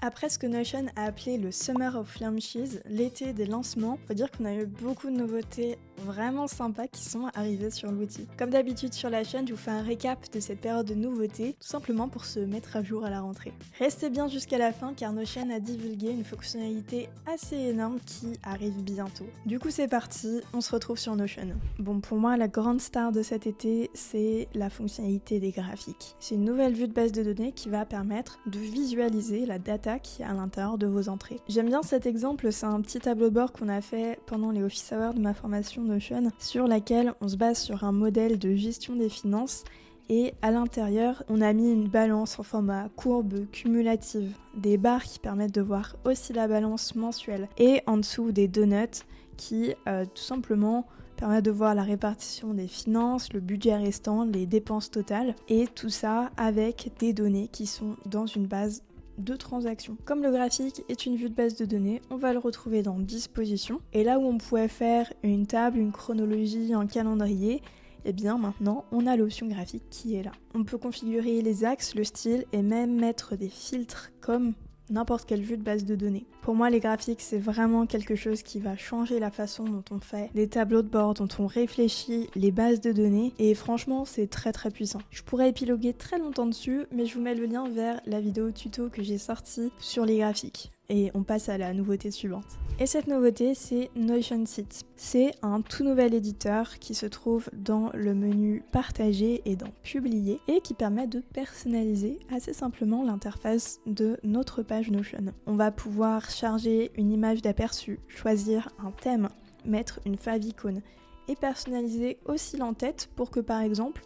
Après ce que Notion a appelé le Summer of Launches, l'été des lancements, faut dire qu'on a eu beaucoup de nouveautés vraiment sympas qui sont arrivées sur l'outil. Comme d'habitude sur la chaîne, je vous fais un récap de cette période de nouveautés, tout simplement pour se mettre à jour à la rentrée. Restez bien jusqu'à la fin car Notion a divulgué une fonctionnalité assez énorme qui arrive bientôt. Du coup c'est parti, on se retrouve sur Notion. Bon, pour moi la grande star de cet été, c'est la fonctionnalité des graphiques. C'est une nouvelle vue de base de données qui va permettre de visualiser la data qui est à l'intérieur de vos entrées. J'aime bien cet exemple, c'est un petit tableau de bord qu'on a fait pendant les office hours de ma formation Notion, sur laquelle on se base sur un modèle de gestion des finances et à l'intérieur, on a mis une balance en format courbe cumulative, des barres qui permettent de voir aussi la balance mensuelle et en dessous des donuts qui tout simplement permettent de voir la répartition des finances, le budget restant, les dépenses totales et tout ça avec des données qui sont dans une base de transactions. Comme le graphique est une vue de base de données, on va le retrouver dans Dispositions. Et là où on pouvait faire une table, une chronologie, un calendrier, et bien maintenant on a l'option graphique qui est là. On peut configurer les axes, le style et même mettre des filtres comme n'importe quelle vue de base de données. Pour moi, les graphiques, c'est vraiment quelque chose qui va changer la façon dont on fait des tableaux de bord, dont on réfléchit les bases de données, et franchement, c'est très très puissant. Je pourrais épiloguer très longtemps dessus, mais je vous mets le lien vers la vidéo tuto que j'ai sortie sur les graphiques. Et on passe à la nouveauté suivante. Et cette nouveauté, c'est Notion Sheets. C'est un tout nouvel éditeur qui se trouve dans le menu Partager et dans Publier et qui permet de personnaliser assez simplement l'interface de notre page Notion. On va pouvoir charger une image d'aperçu, choisir un thème, mettre une favicon et personnaliser aussi l'entête pour que par exemple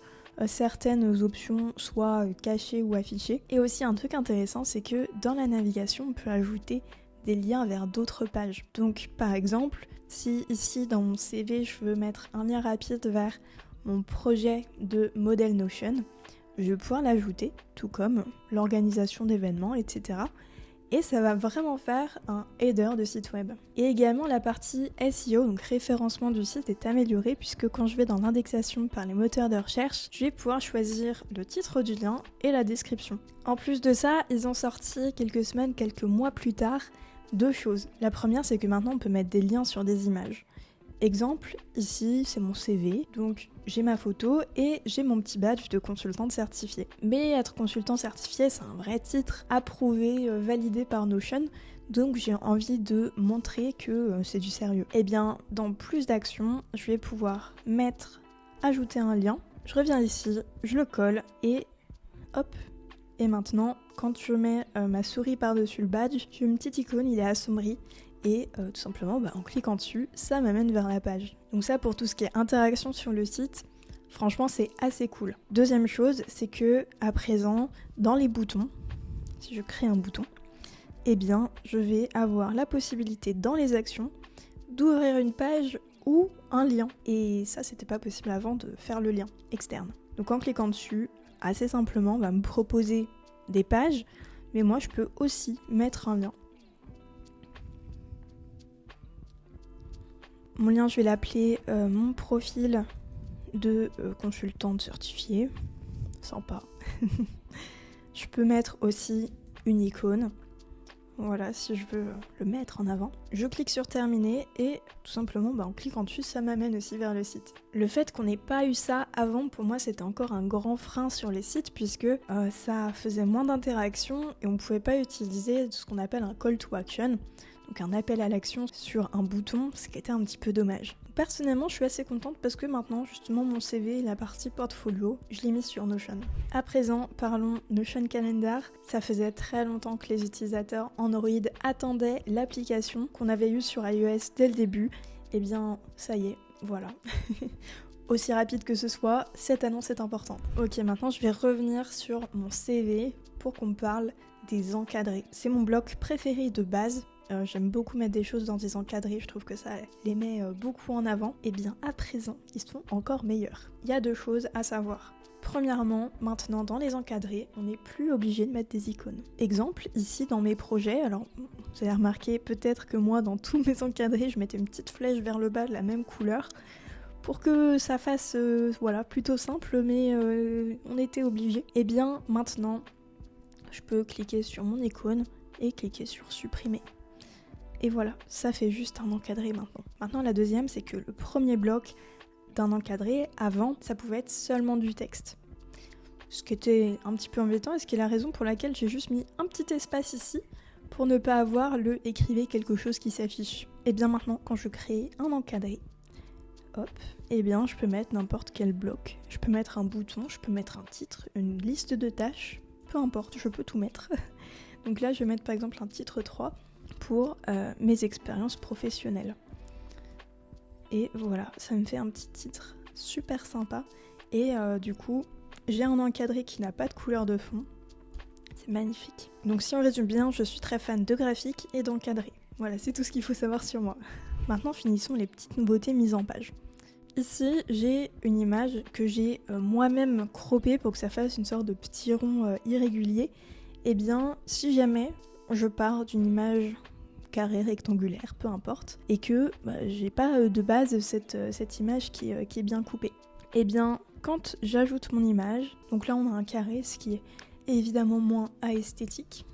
certaines options soient cachées ou affichées. Et aussi un truc intéressant, c'est que dans la navigation, on peut ajouter des liens vers d'autres pages. Donc par exemple, si ici dans mon CV, je veux mettre un lien rapide vers mon projet de modèle Notion, je vais pouvoir l'ajouter, tout comme l'organisation d'événements, etc. Et ça va vraiment faire un header de site web. Et également la partie SEO, donc référencement du site, est améliorée puisque quand je vais dans l'indexation par les moteurs de recherche, je vais pouvoir choisir le titre du lien et la description. En plus de ça, ils ont sorti quelques mois plus tard, 2 choses. La première, c'est que maintenant on peut mettre des liens sur des images. Exemple, ici c'est mon CV, donc j'ai ma photo et j'ai mon petit badge de consultante certifiée. Mais être consultant certifié, c'est un vrai titre approuvé, validé par Notion, donc j'ai envie de montrer que c'est du sérieux. Et bien, dans plus d'actions, je vais pouvoir ajouter un lien, je reviens ici, je le colle et hop. Et maintenant, quand je mets ma souris par-dessus le badge, j'ai une petite icône, il est assombri. Et tout simplement, en cliquant dessus, ça m'amène vers la page. Donc ça, pour tout ce qui est interaction sur le site, franchement, c'est assez cool. Deuxième chose, c'est que à présent, dans les boutons, si je crée un bouton, eh bien, je vais avoir la possibilité dans les actions d'ouvrir une page ou un lien. Et ça, c'était pas possible avant de faire le lien externe. Donc en cliquant dessus, assez simplement, on va me proposer des pages, mais moi, je peux aussi mettre un lien. Mon lien, je vais l'appeler mon profil de consultante certifiée. Sympa. Je peux mettre aussi une icône. Voilà, si je veux le mettre en avant. Je clique sur terminer et tout simplement, en cliquant dessus, ça m'amène aussi vers le site. Le fait qu'on n'ait pas eu ça avant, pour moi, c'était encore un grand frein sur les sites puisque ça faisait moins d'interactions et on ne pouvait pas utiliser ce qu'on appelle un call to action. Donc un appel à l'action sur un bouton, ce qui était un petit peu dommage. Personnellement, je suis assez contente parce que maintenant, justement, mon CV, la partie portfolio, je l'ai mis sur Notion. À présent, parlons Notion Calendar. Ça faisait très longtemps que les utilisateurs Android attendaient l'application qu'on avait eue sur iOS dès le début. Eh bien, ça y est, voilà. Aussi rapide que ce soit, cette annonce est importante. Ok, maintenant je vais revenir sur mon CV pour qu'on me parle des encadrés. C'est mon bloc préféré de base. J'aime beaucoup mettre des choses dans des encadrés, je trouve que ça les met beaucoup en avant. Et bien à présent, ils sont encore meilleurs. Il y a 2 choses à savoir. Premièrement, maintenant dans les encadrés, on n'est plus obligé de mettre des icônes. Exemple, ici dans mes projets, alors vous avez remarqué peut-être que moi dans tous mes encadrés, je mettais une petite flèche vers le bas de la même couleur pour que ça fasse plutôt simple, mais on était obligé. Et bien maintenant, je peux cliquer sur mon icône et cliquer sur supprimer. Et voilà, ça fait juste un encadré maintenant. Maintenant la deuxième, c'est que le premier bloc d'un encadré, avant, ça pouvait être seulement du texte. Ce qui était un petit peu embêtant et ce qui est la raison pour laquelle j'ai juste mis un petit espace ici pour ne pas avoir le « écrivez quelque chose » qui s'affiche. Et bien maintenant, quand je crée un encadré, hop, et bien je peux mettre n'importe quel bloc. Je peux mettre un bouton, je peux mettre un titre, une liste de tâches, peu importe, je peux tout mettre. Donc là, je vais mettre par exemple un titre 3 pour mes expériences professionnelles. Et voilà, ça me fait un petit titre super sympa. Et du coup, j'ai un encadré qui n'a pas de couleur de fond. C'est magnifique. Donc si on résume bien, je suis très fan de graphique et d'encadré. Voilà, c'est tout ce qu'il faut savoir sur moi. Maintenant, finissons les petites nouveautés mises en page. Ici, j'ai une image que j'ai moi-même croppée pour que ça fasse une sorte de petit rond irrégulier. Et bien, si jamais je pars d'une image carré, rectangulaire, peu importe, et que j'ai pas de base cette image qui est bien coupée. Et bien, quand j'ajoute mon image, donc là on a un carré, ce qui est évidemment moins esthétique,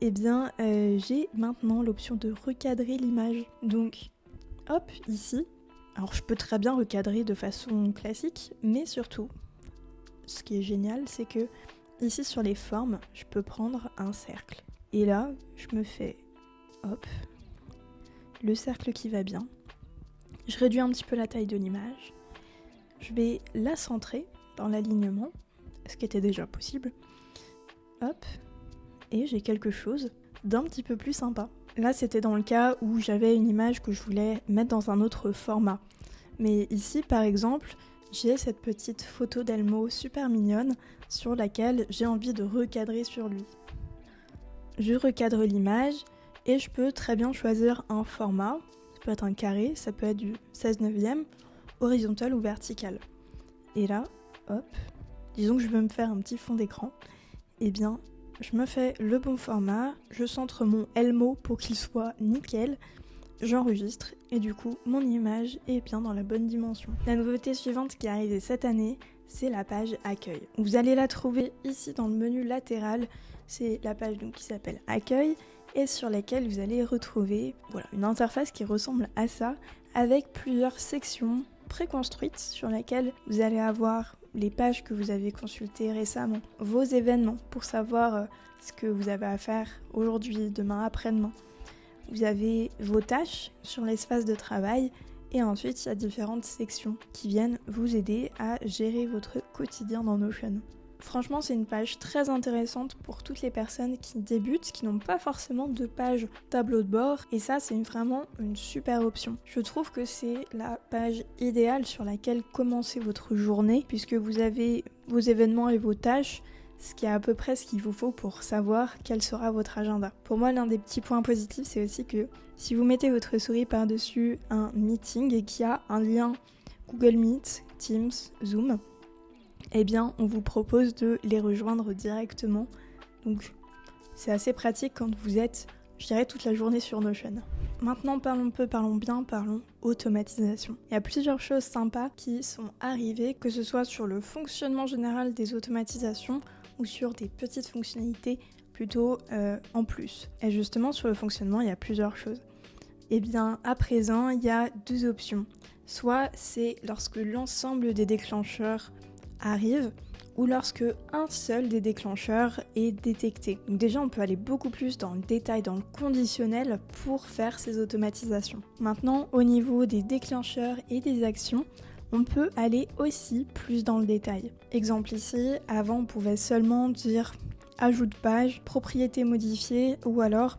et bien j'ai maintenant l'option de recadrer l'image. Donc, hop, ici, alors je peux très bien recadrer de façon classique, mais surtout, ce qui est génial, c'est que ici sur les formes, je peux prendre un cercle. Et là, je me fais hop, le cercle qui va bien. Je réduis un petit peu la taille de l'image. Je vais la centrer dans l'alignement, ce qui était déjà possible. Hop, et j'ai quelque chose d'un petit peu plus sympa. Là, c'était dans le cas où j'avais une image que je voulais mettre dans un autre format. Mais ici, par exemple, j'ai cette petite photo d'Elmo super mignonne sur laquelle j'ai envie de recadrer sur lui. Je recadre l'image. Et je peux très bien choisir un format, ça peut être un carré, ça peut être du 16/9, horizontal ou vertical. Et là, hop, disons que je veux me faire un petit fond d'écran, et bien je me fais le bon format, je centre mon Elmo pour qu'il soit nickel, j'enregistre et du coup mon image est bien dans la bonne dimension. La nouveauté suivante qui est arrivée cette année, c'est la page accueil. Vous allez la trouver ici dans le menu latéral, c'est la page donc, qui s'appelle accueil, et sur lesquelles vous allez retrouver une interface qui ressemble à ça, avec plusieurs sections préconstruites sur lesquelles vous allez avoir les pages que vous avez consultées récemment, vos événements pour savoir ce que vous avez à faire aujourd'hui, demain, après-demain. Vous avez vos tâches sur l'espace de travail et ensuite il y a différentes sections qui viennent vous aider à gérer votre quotidien dans Notion. Franchement, c'est une page très intéressante pour toutes les personnes qui débutent, qui n'ont pas forcément de page tableau de bord. Et ça, c'est vraiment une super option. Je trouve que c'est la page idéale sur laquelle commencer votre journée, puisque vous avez vos événements et vos tâches, ce qui est à peu près ce qu'il vous faut pour savoir quel sera votre agenda. Pour moi, l'un des petits points positifs, c'est aussi que si vous mettez votre souris par-dessus un meeting et qu'il y a un lien Google Meet, Teams, Zoom, eh bien on vous propose de les rejoindre directement. Donc c'est assez pratique quand vous êtes, je dirais, toute la journée sur Notion. Maintenant parlons bien, parlons automatisation. Il y a plusieurs choses sympas qui sont arrivées, que ce soit sur le fonctionnement général des automatisations ou sur des petites fonctionnalités plutôt en plus. Et justement sur le fonctionnement, il y a plusieurs choses. Eh bien à présent, il y a deux options. Soit c'est lorsque l'ensemble des déclencheurs arrive ou lorsque un seul des déclencheurs est détecté. Donc déjà on peut aller beaucoup plus dans le détail, dans le conditionnel pour faire ces automatisations. Maintenant au niveau des déclencheurs et des actions, on peut aller aussi plus dans le détail. Exemple ici, avant on pouvait seulement dire ajout de page, propriété modifiée ou alors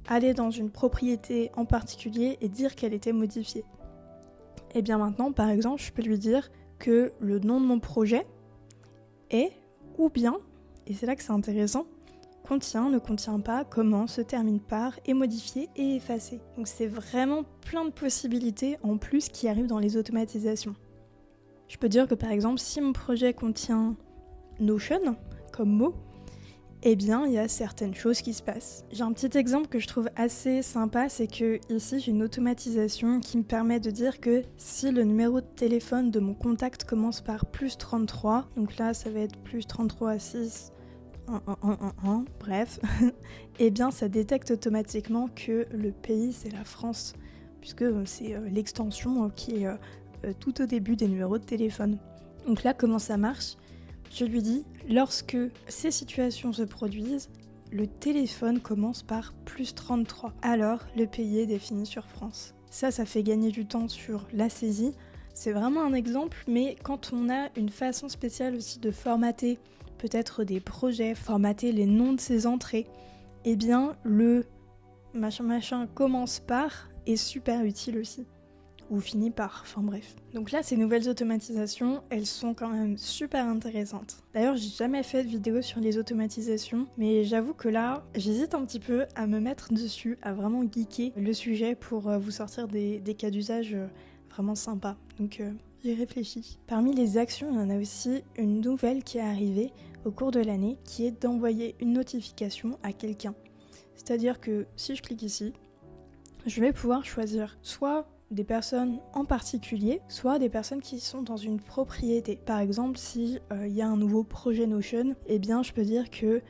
aller dans une propriété en particulier et dire qu'elle était modifiée. Et bien maintenant par exemple je peux lui dire que le nom de mon projet est, ou bien, et c'est là que c'est intéressant, contient, ne contient pas, commence, se termine par, est modifié et effacé. Donc c'est vraiment plein de possibilités en plus qui arrivent dans les automatisations. Je peux dire que par exemple, si mon projet contient Notion comme mot, eh bien, il y a certaines choses qui se passent. J'ai un petit exemple que je trouve assez sympa, c'est que ici, j'ai une automatisation qui me permet de dire que si le numéro de téléphone de mon contact commence par +33, donc là, ça va être +33 6 bref, eh bien ça détecte automatiquement que le pays c'est la France, puisque c'est l'extension qui est tout au début des numéros de téléphone. Donc là, comment ça marche ? Je lui dis, lorsque ces situations se produisent, le téléphone commence par +33. Alors, le pays est défini sur France. Ça fait gagner du temps sur la saisie. C'est vraiment un exemple, mais quand on a une façon spéciale aussi de formater peut-être des projets, formater les noms de ces entrées, eh bien, le machin commence par est super utile aussi. Ou finit par, enfin bref. Donc là, ces nouvelles automatisations, elles sont quand même super intéressantes. D'ailleurs, j'ai jamais fait de vidéo sur les automatisations, mais j'avoue que là, j'hésite un petit peu à me mettre dessus, à vraiment geeker le sujet pour vous sortir des cas d'usage vraiment sympas. Donc j'y réfléchis. Parmi les actions, il y en a aussi une nouvelle qui est arrivée au cours de l'année, qui est d'envoyer une notification à quelqu'un. C'est-à-dire que si je clique ici, je vais pouvoir choisir soit des personnes en particulier, soit des personnes qui sont dans une propriété. Par exemple, si y a un nouveau projet Notion, eh bien je peux dire que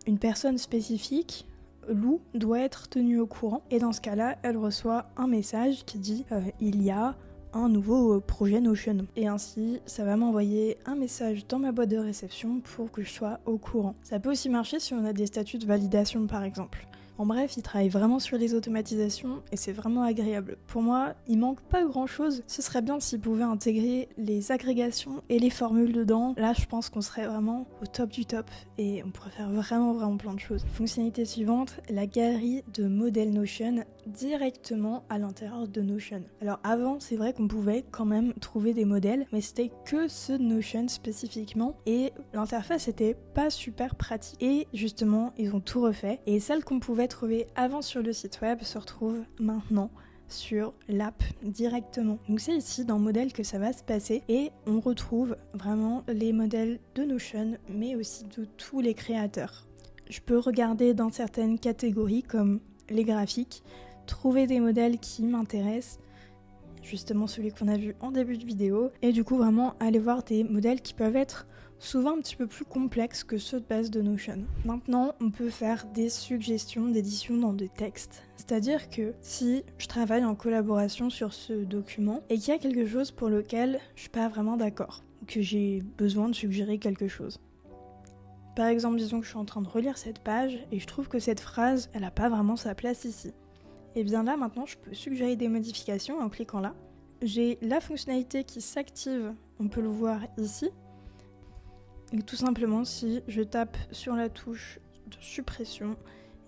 une personne spécifique, Lou, doit être tenue au courant. Et dans ce cas-là, elle reçoit un message qui dit il y a un nouveau projet Notion. Et ainsi, ça va m'envoyer un message dans ma boîte de réception pour que je sois au courant. Ça peut aussi marcher si on a des statuts de validation par exemple. En bref, il travaille vraiment sur les automatisations et c'est vraiment agréable. Pour moi, il manque pas grand chose. Ce serait bien s'il pouvait intégrer les agrégations et les formules dedans. Là, je pense qu'on serait vraiment au top du top et on pourrait faire vraiment plein de choses. Fonctionnalité suivante, la galerie de modèles Notion directement à l'intérieur de Notion. Alors avant, c'est vrai qu'on pouvait quand même trouver des modèles, mais c'était que ceux de Notion spécifiquement et l'interface était pas super pratique. Et justement, ils ont tout refait et celle qu'on pouvait trouver avant sur le site web se retrouve maintenant sur l'app directement. Donc c'est ici dans modèle que ça va se passer et on retrouve vraiment les modèles de Notion mais aussi de tous les créateurs. Je peux regarder dans certaines catégories comme les graphiques, trouver des modèles qui m'intéressent, justement celui qu'on a vu en début de vidéo, et du coup vraiment aller voir des modèles qui peuvent être souvent un petit peu plus complexes que ceux de base de Notion. Maintenant, on peut faire des suggestions d'édition dans des textes. C'est-à-dire que si je travaille en collaboration sur ce document et qu'il y a quelque chose pour lequel je suis pas vraiment d'accord, ou que j'ai besoin de suggérer quelque chose. Par exemple, disons que je suis en train de relire cette page et je trouve que cette phrase, elle a pas vraiment sa place ici. Et bien là, maintenant, je peux suggérer des modifications en cliquant là. J'ai la fonctionnalité qui s'active, on peut le voir ici. Et tout simplement, si je tape sur la touche de suppression,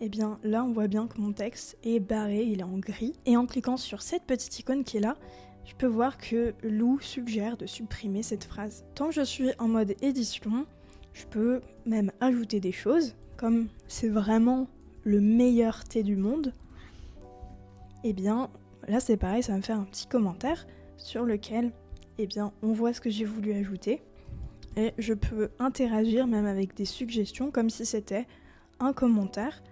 et bien là, on voit bien que mon texte est barré, il est en gris. Et en cliquant sur cette petite icône qui est là, je peux voir que Lou suggère de supprimer cette phrase. Tant que je suis en mode édition, je peux même ajouter des choses, comme c'est vraiment le meilleur thé du monde. Et bien là, c'est pareil, ça va me faire un petit commentaire sur lequel on voit ce que j'ai voulu ajouter. Et je peux interagir même avec des suggestions comme si c'était un commentaire.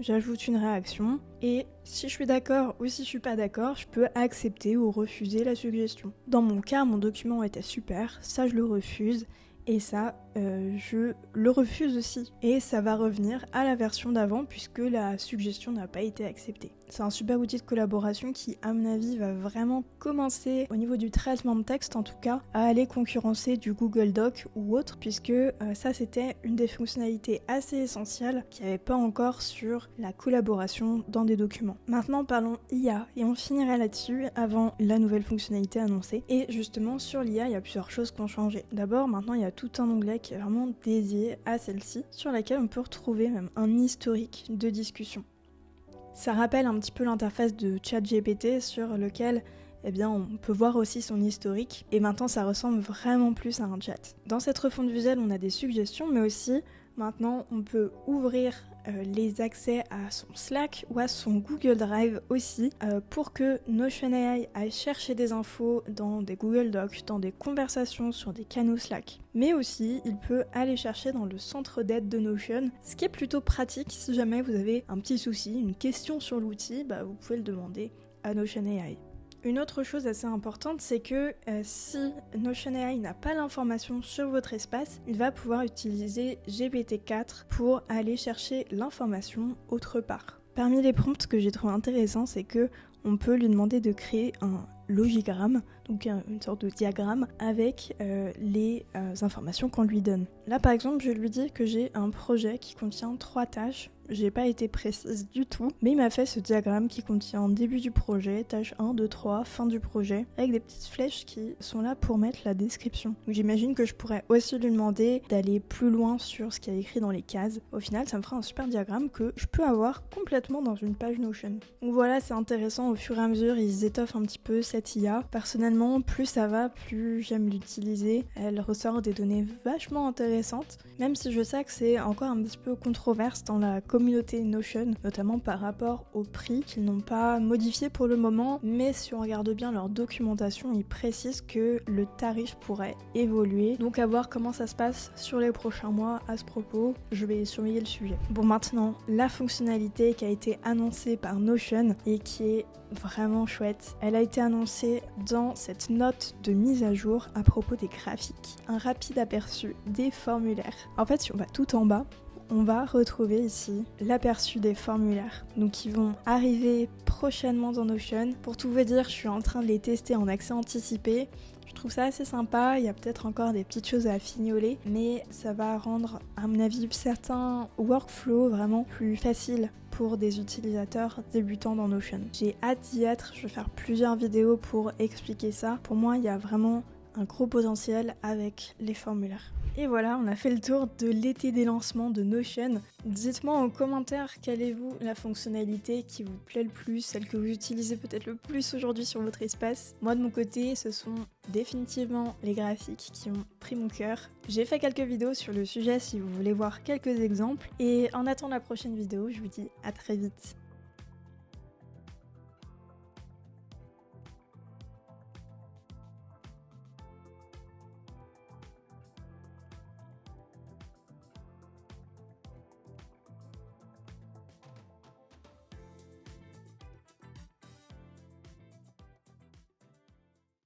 J'ajoute une réaction et si je suis d'accord ou si je suis pas d'accord, je peux accepter ou refuser la suggestion. Dans mon cas, mon document était super, ça je le refuse et ça je le refuse aussi. Et ça va revenir à la version d'avant puisque la suggestion n'a pas été acceptée. C'est un super outil de collaboration qui, à mon avis, va vraiment commencer, au niveau du traitement de texte en tout cas, à aller concurrencer du Google Doc ou autre, puisque ça c'était une des fonctionnalités assez essentielles qu'il n'y avait pas encore sur la collaboration dans des documents. Maintenant parlons IA, et on finira là-dessus avant la nouvelle fonctionnalité annoncée. Et justement sur l'IA, il y a plusieurs choses qui ont changé. D'abord, maintenant il y a tout un onglet qui est vraiment dédié à celle-ci, sur laquelle on peut retrouver même un historique de discussion. Ça rappelle un petit peu l'interface de ChatGPT sur lequel on peut voir aussi son historique et maintenant ça ressemble vraiment plus à un chat. Dans cette refonte visuelle, on a des suggestions mais aussi maintenant on peut ouvrir les accès à son Slack ou à son Google Drive aussi pour que Notion AI aille chercher des infos dans des Google Docs, dans des conversations sur des canaux Slack. Mais aussi, il peut aller chercher dans le centre d'aide de Notion, ce qui est plutôt pratique si jamais vous avez un petit souci, une question sur l'outil, vous pouvez le demander à Notion AI. Une autre chose assez importante, c'est que si Notion AI n'a pas l'information sur votre espace, il va pouvoir utiliser GPT-4 pour aller chercher l'information autre part. Parmi les prompts que j'ai trouvé intéressants, c'est que on peut lui demander de créer un logigramme, donc une sorte de diagramme avec les informations qu'on lui donne. Là par exemple, je lui dis que j'ai un projet qui contient 3 tâches. J'ai pas été précise du tout, mais il m'a fait ce diagramme qui contient début du projet, tâche 1, 2, 3, fin du projet, avec des petites flèches qui sont là pour mettre la description. Donc j'imagine que je pourrais aussi lui demander d'aller plus loin sur ce qu'il y a écrit dans les cases. Au final, ça me fera un super diagramme que je peux avoir complètement dans une page Notion. Donc voilà, c'est intéressant, au fur et à mesure, ils étoffent un petit peu cette IA. Personnellement, plus ça va, plus j'aime l'utiliser. Elle ressort des données vachement intéressantes, même si je sais que c'est encore un petit peu controverse dans la communauté Notion, notamment par rapport au prix qu'ils n'ont pas modifié pour le moment, mais si on regarde bien leur documentation, ils précisent que le tarif pourrait évoluer. Donc à voir comment ça se passe sur les prochains mois à ce propos, je vais surveiller le sujet. Bon, maintenant, la fonctionnalité qui a été annoncée par Notion et qui est vraiment chouette, elle a été annoncée dans cette note de mise à jour à propos des graphiques. Un rapide aperçu des formulaires. En fait, si on va tout en bas, on va retrouver ici l'aperçu des formulaires, donc qui vont arriver prochainement dans Notion. Pour tout vous dire, je suis en train de les tester en accès anticipé. Je trouve ça assez sympa, il y a peut-être encore des petites choses à fignoler, mais ça va rendre, à mon avis, certains workflows vraiment plus faciles pour des utilisateurs débutants dans Notion. J'ai hâte d'y être, je vais faire plusieurs vidéos pour expliquer ça. Pour moi, il y a vraiment un gros potentiel avec les formulaires. Et voilà, on a fait le tour de l'été des lancements de Notion. Dites-moi en commentaire quelle est vous la fonctionnalité qui vous plaît le plus, celle que vous utilisez peut-être le plus aujourd'hui sur votre espace. Moi de mon côté, ce sont définitivement les graphiques qui ont pris mon cœur. J'ai fait quelques vidéos sur le sujet si vous voulez voir quelques exemples. Et en attendant la prochaine vidéo, je vous dis à très vite.